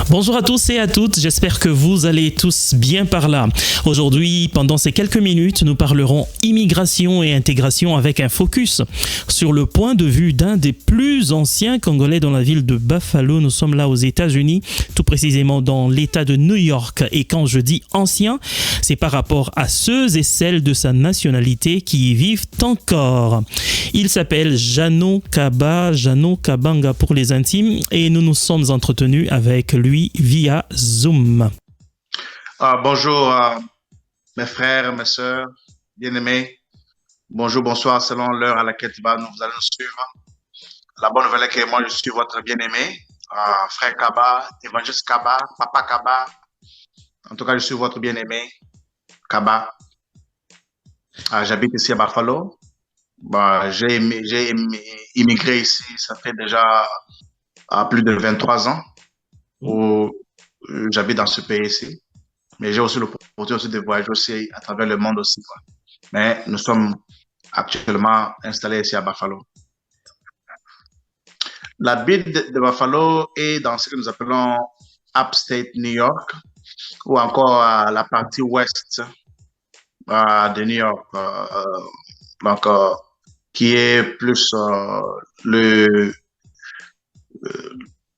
Bonjour à tous et à toutes, j'espère que vous allez tous bien par là. Aujourd'hui, pendant ces quelques minutes, nous parlerons immigration et intégration avec un focus sur le point de vue d'un des plus anciens Congolais dans la ville de Buffalo. Nous sommes là aux États-Unis, tout précisément dans l'État de New York. Et quand je dis ancien, c'est par rapport à ceux et celles de sa nationalité qui y vivent encore. Il s'appelle Jano Kabanga pour les intimes et nous nous sommes entretenus avec lui via Zoom. Bonjour mes frères, mes sœurs, bien-aimés. Bonjour, bonsoir selon l'heure à laquelle vous allez nous suivre. La bonne nouvelle est que moi je suis votre bien-aimé, frère Kaba, évangéliste Kaba, papa Kaba. En tout cas, je suis votre bien-aimé, Kaba. J'habite ici à Buffalo. J'ai immigré ici, ça fait déjà plus de 23 ans où j'habite dans ce pays ici. Mais j'ai aussi l'opportunité de voyager aussi à travers le monde aussi, quoi. Mais nous sommes actuellement installés ici à Buffalo. La ville de Buffalo est dans ce que nous appelons Upstate New York ou encore la partie ouest de New York. Donc, qui est plus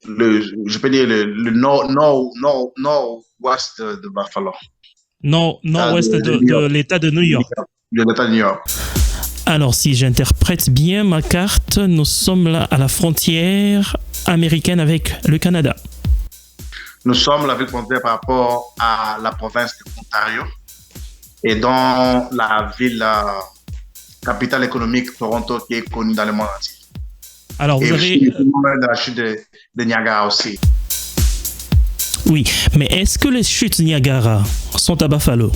je peux dire le nord-ouest de Buffalo. Nord-ouest de l'État de New York. De l'État de New York. Alors, si j'interprète bien ma carte, nous sommes là à la frontière américaine avec le Canada. Nous sommes la ville frontière par rapport à la province de l'Ontario et dans la ville capitale économique Toronto qui est connue dans le monde entier. Alors, vous avez... la chute de Niagara aussi. Oui, mais est-ce que les chutes Niagara sont à Buffalo?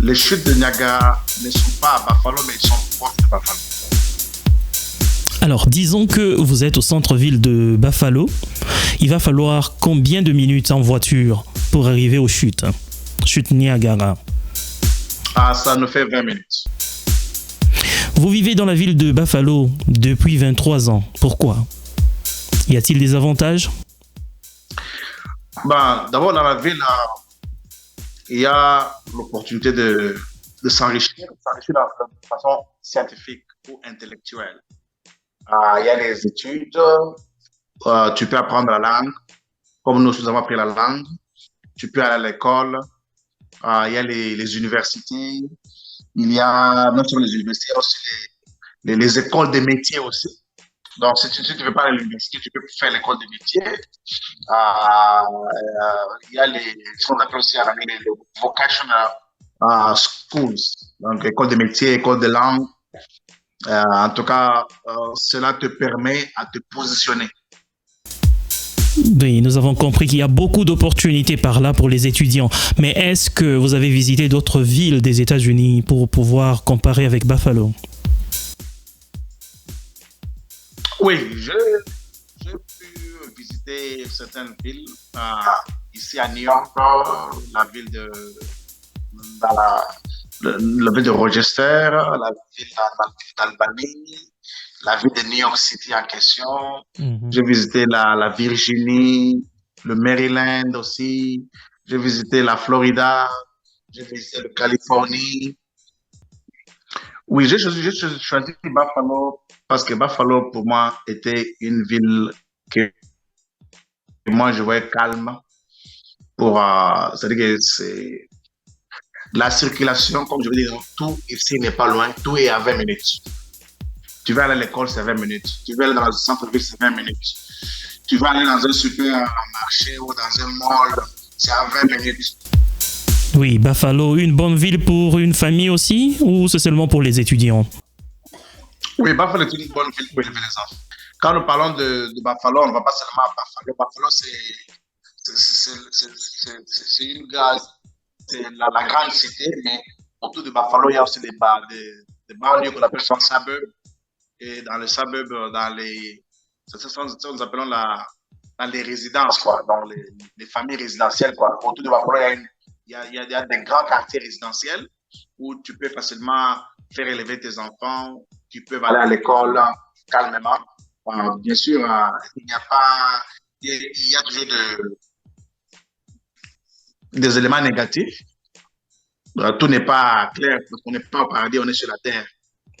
Les chutes de Niagara ne sont pas à Buffalo, mais ils sont proches de Buffalo. Alors, disons que vous êtes au centre-ville de Buffalo. Il va falloir combien de minutes en voiture pour arriver aux chutes? Chutes Niagara. Ça nous fait 20 minutes. Vous vivez dans la ville de Buffalo depuis 23 ans. Pourquoi? Y a-t-il des avantages? D'abord, dans la ville, il y a l'opportunité de s'enrichir de façon scientifique ou intellectuelle. Il y a les études, tu peux apprendre la langue, comme nous avons appris la langue. Tu peux aller à l'école, il y a les universités, il y a non seulement les universités, il y a aussi les écoles de métiers aussi. Donc, si tu ne veux pas aller à l'université, tu peux faire l'école de métier. Il y a ce qu'on appelle aussi les vocational schools, donc école de métier, école de langue. En tout cas, cela te permet à te positionner. Oui, nous avons compris qu'il y a beaucoup d'opportunités par là pour les étudiants. Mais est-ce que vous avez visité d'autres villes des États-Unis pour pouvoir comparer avec Buffalo? Oui, j'ai pu visiter certaines villes. Ici à New York, la ville de Rochester, la ville d'Albany, la ville de New York City en question. J'ai visité la Virginie, le Maryland aussi. J'ai visité la Florida. J'ai visité la Californie. Oui, j'ai choisi Buffalo parce que Buffalo, pour moi, était une ville que moi, je voyais calme. C'est-à-dire que c'est la circulation, comme je veux dire, tout ici n'est pas loin. Tout est à 20 minutes. Tu vas aller à l'école, c'est 20 minutes. Tu vas aller dans le centre-ville, c'est 20 minutes. Tu vas aller dans un supermarché ou dans un mall, c'est à 20 minutes. Oui, Buffalo, une bonne ville pour une famille aussi, ou c'est seulement pour les étudiants? Oui, Buffalo est une bonne ville pour élever les enfants. Quand nous parlons de Buffalo, on ne va pas seulement à Buffalo. Buffalo, c'est une la grande cité, mais autour de Buffalo, il y a aussi des banlieues qu'on appelle suburbs. Et dans les suburbs, nous appelons dans les résidences, quoi, dans les familles résidentielles, quoi. Autour de Buffalo, il y a des grands quartiers résidentiels où tu peux facilement faire élever tes enfants, tu peux aller à l'école calmement. Bien sûr, il n'y a pas, il y a toujours des éléments négatifs. Tout n'est pas clair, parce qu'on n'est pas au paradis, on est sur la terre.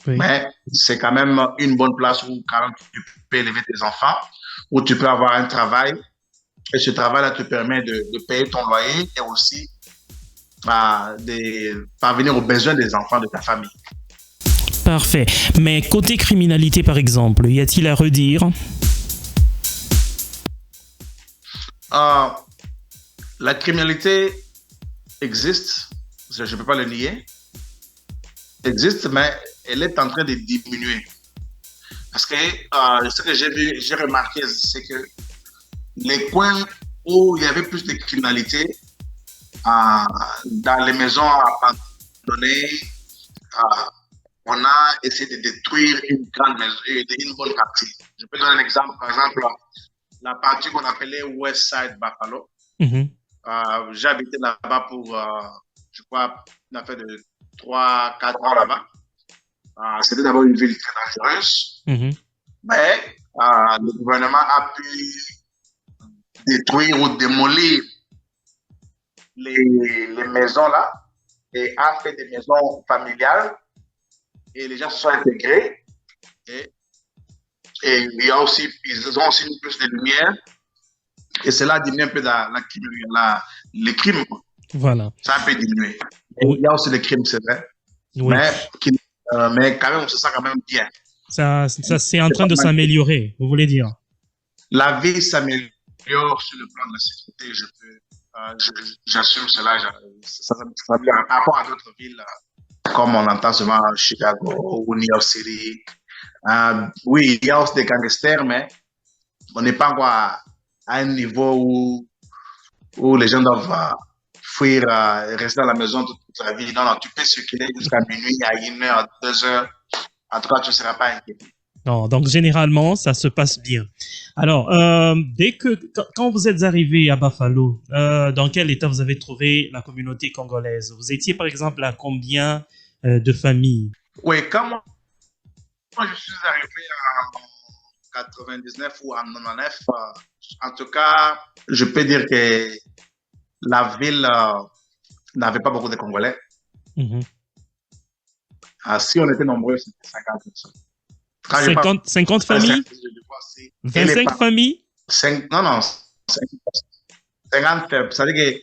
Oui. Mais c'est quand même une bonne place où quand même, tu peux élever tes enfants, où tu peux avoir un travail. Et ce travail-là te permet de payer ton loyer et aussi de parvenir aux besoins des enfants de ta famille. Parfait. Mais côté criminalité, par exemple, y a-t-il à redire? Euh, la criminalité existe, je ne peux pas le nier, existe, mais elle est en train de diminuer. Parce que ce que j'ai remarqué, c'est que les coins où il y avait plus de criminalité, dans les maisons abandonnées, on a essayé de détruire une grande maison, une bonne partie. Je peux donner un exemple, par exemple, la partie qu'on appelait West Side Buffalo. J'ai habité là-bas pour, je crois, une affaire de 3-4 ans là-bas. C'était d'abord une ville très dangereuse, mais le gouvernement a pu détruire ou démolir les maisons là et a fait des maisons familiales et les gens se sont intégrés et il y a aussi, ils ont aussi plus de lumière et cela diminue un peu les crimes. Voilà. Ça a un peu diminué. Oui. Il y a aussi les crimes, c'est vrai. Oui. Mais quand même, on se sent quand même bien. Ça c'est en train de s'améliorer, vous voulez dire? La vie s'améliore sur le plan de la sécurité, j'assume cela. Ça s'améliore par rapport à d'autres villes, comme on entend souvent à Chicago ou New York City. Oui, il y a aussi des gangsters, mais on n'est pas encore à un niveau où les gens doivent fuir, rester dans la maison toute la vie. Non, tu peux circuler jusqu'à minuit, à 1h, 2h. En tout cas, tu ne seras pas inquiété. Non, donc généralement, ça se passe bien. Alors, quand vous êtes arrivé à Buffalo, dans quel état vous avez trouvé la communauté congolaise? Vous étiez par exemple à combien de familles? Oui, quand moi je suis arrivé en 99 ou en 99, en tout cas, je peux dire que la ville n'avait pas beaucoup de Congolais. Si on était nombreux, c'était 50 personnes. 50 familles? 25 familles? 50 c'est-à-dire qu'il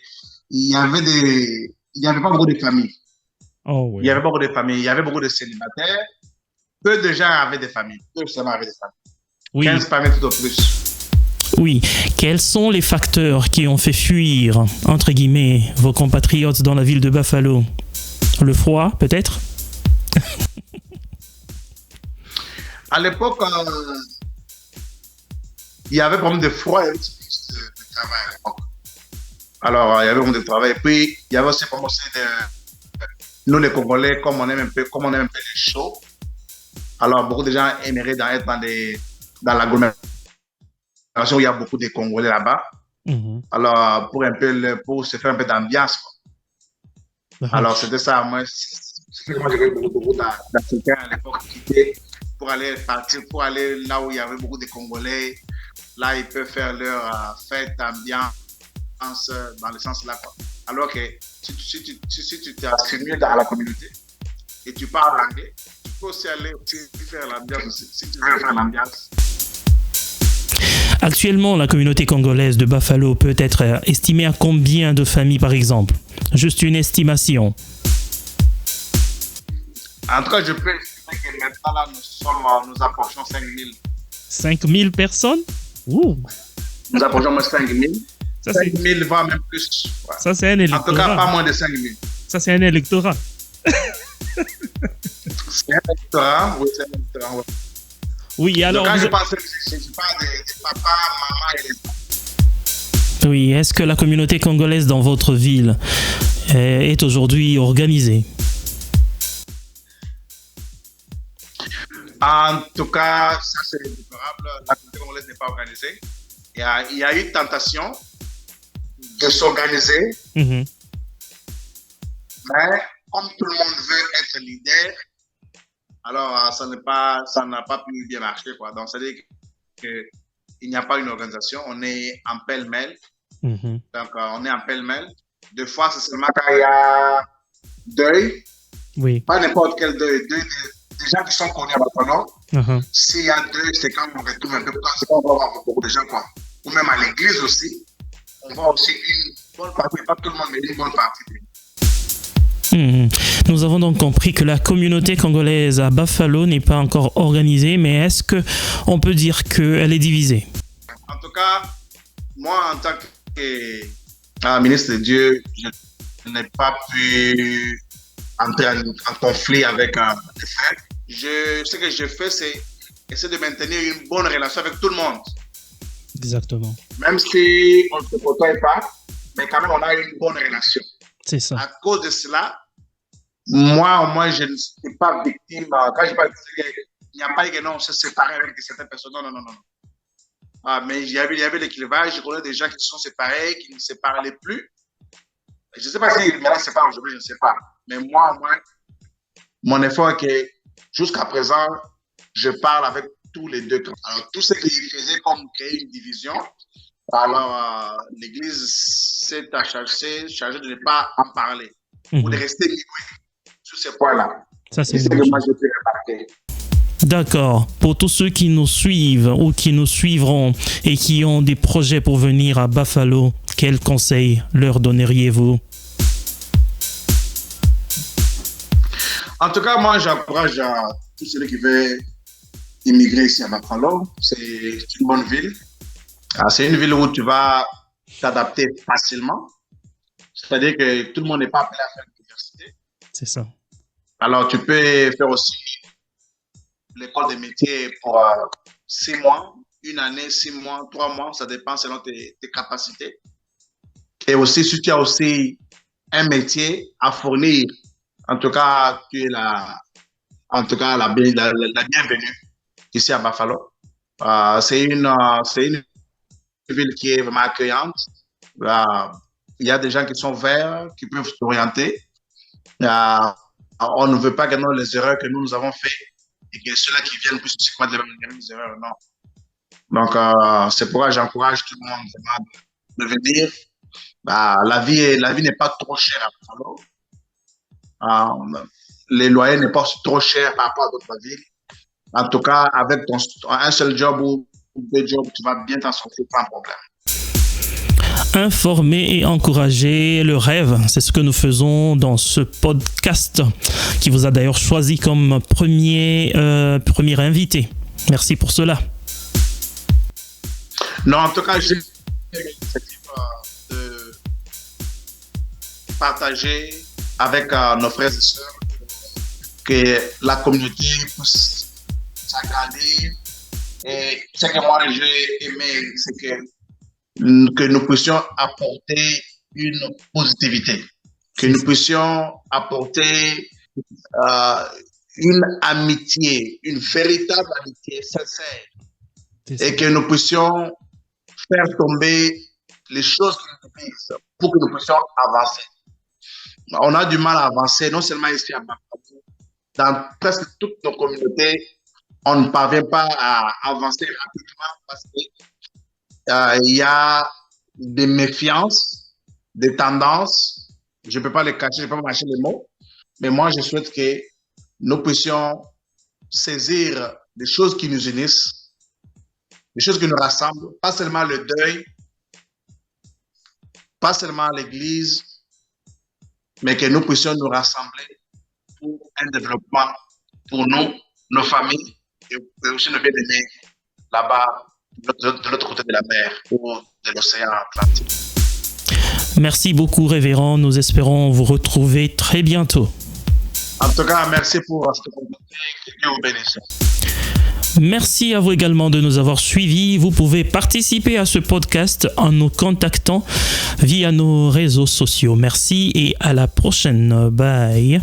n'y avait pas beaucoup de familles. Oh, oui. Il n'y avait pas beaucoup de familles. Il y avait beaucoup de célibataires. Peu de gens avaient des familles. Peu seulement avaient des familles. Oui. 15 familles tout au plus. Oui. Quels sont les facteurs qui ont fait fuir, entre guillemets, vos compatriotes dans la ville de Buffalo? Le froid, peut-être? À l'époque, il y avait problème de froid et de travail à l'époque. Alors, il y avait problème de travail. Et puis, il y avait aussi problème de... Nous, les Congolais, comme on aime un peu les chauds, alors beaucoup de gens aimeraient être dans l'agglomération où il y a beaucoup de Congolais là-bas. Alors, pour se faire un peu d'ambiance. Alors, c'était ça. Moi, j'avais beaucoup d'Africains à l'époque qui étaient pour aller là où il y avait beaucoup de Congolais. Là, ils peuvent faire leur fête, ambiance, dans le sens là, quoi. Alors que si tu t'es inscrit dans la communauté et tu parles anglais, tu peux aussi aller faire l'ambiance si tu veux faire l'ambiance. Actuellement, la communauté congolaise de Buffalo peut être estimée à combien de familles, par exemple? Juste une estimation. En tout cas, je peux estimer que maintenant, là, nous approchons 5 000. 5 000 personnes? Ouh. Nous approchons moins 5 000. 5 000, voire même plus. Ouais. Ça, c'est un électorat. En tout cas, pas moins de 5 000. Ça, c'est un électorat. C'est un électorat, oui, c'est un électorat, ouais. Oui, alors... Donc, quand je parle des papas, maman et les enfants. Oui, est-ce que la communauté congolaise dans votre ville est aujourd'hui organisée? En tout cas, ça c'est déplorable. La communauté congolaise n'est pas organisée. Il y a eu tentation de s'organiser, mais comme tout le monde veut être leader, alors ça n'a pas pu bien marcher, quoi. Donc, c'est-à-dire qu'il n'y a pas une organisation. On est en pêle-mêle. Donc, on est en pêle-mêle. Des fois, c'est seulement quand il y a deuil. Oui. Pas n'importe quel deuil. Des gens qui sont connus à Bafalo. S'il y a deuil, c'est quand on retrouve un peu. C'est quand on va voir beaucoup de gens, quoi. Ou même à l'église aussi. On voit aussi une bonne partie, pas tout le monde, mais une bonne partie. Nous avons donc compris que la communauté congolaise à Bafalo n'est pas encore organisée, mais est-ce qu'on peut dire qu'elle est divisée? En tout cas, moi, en tant que ministre de Dieu, je n'ai pas pu entrer en conflit avec les frères. Ce que je fais, c'est essayer de maintenir une bonne relation avec tout le monde. Exactement. Même si on ne se côtoie pas, mais quand même, on a une bonne relation. C'est ça. À cause de cela, moi, au moins, je ne suis pas victime. Quand je parle, il n'y a pas eu que non, on s'est séparé avec certaines personnes. Non. Mais il y avait des clivages. Je connais des gens qui se sont séparés, qui ne se parlaient plus. Je ne sais pas si maintenant c'est pas aujourd'hui, je ne sais pas. Mais moi, au moins, mon effort est que jusqu'à présent, je parle avec tous les deux camps. Alors, tout ce qu'ils faisaient comme créer une division, alors l'Église s'est chargée de ne pas en parler, ou de rester libre sur ces points-là. Ça, c'est ce que moi j'ai pu remarquer. D'accord. Pour tous ceux qui nous suivent ou qui nous suivront et qui ont des projets pour venir à Bafalo, quels conseils leur donneriez-vous? En tout cas, moi, j'encourage à tous ceux qui veulent immigrer ici à Bafalo. C'est une bonne ville. C'est une ville où tu vas t'adapter facilement. C'est-à-dire que tout le monde n'est pas appelé à faire l'université. C'est ça. Alors, tu peux faire aussi l'école des métiers pour 6 mois, une année, 6 mois, 3 mois, ça dépend selon tes capacités. Et aussi, si tu as aussi un métier à fournir, en tout cas, tu es la bienvenue ici à Bafalo. C'est une ville qui est vraiment accueillante. Il y a des gens qui sont verts, qui peuvent s'orienter. On ne veut pas gagner les erreurs que nous avons faites et que ceux-là qui viennent puissent se commettre les mêmes erreurs. Non. Donc, c'est pourquoi j'encourage tout le monde de venir. La vie n'est pas trop chère à Bafalo. Les loyers n'est pas trop cher par rapport à d'autres villes. En tout cas, avec un seul job ou 2 jobs, tu vas bien t'en sortir sans problème. Informer et encourager le rêve, c'est ce que nous faisons dans ce podcast qui vous a d'ailleurs choisi comme premier invité. Merci pour cela. Non, en tout cas, j'ai l'initiative de partager avec nos frères et sœurs que la communauté puisse s'agrandir. Et ce que moi j'ai aimé, c'est que nous puissions apporter une positivité, que nous puissions apporter une amitié, une véritable amitié sincère, et que nous puissions faire tomber les choses qui nous divisent pour que nous puissions avancer. On a du mal à avancer, non seulement ici à Bafalo, dans presque toutes nos communautés, on ne parvient pas à avancer rapidement parce qu'il y a des méfiances, des tendances. Je ne peux pas les cacher, je ne peux pas mâcher les mots. Mais moi, je souhaite que nous puissions saisir des choses qui nous unissent, des choses qui nous rassemblent, pas seulement le deuil, pas seulement l'Église, mais que nous puissions nous rassembler pour un développement pour nous, nos familles, et aussi nos bien-aimés là-bas, de l'autre côté de la mer ou de l'océan Atlantique. Merci beaucoup, révérend. Nous espérons vous retrouver très bientôt. En tout cas, merci pour cette opportunité. Que Dieu vous bénisse. Merci à vous également de nous avoir suivis. Vous pouvez participer à ce podcast en nous contactant via nos réseaux sociaux. Merci et à la prochaine. Bye.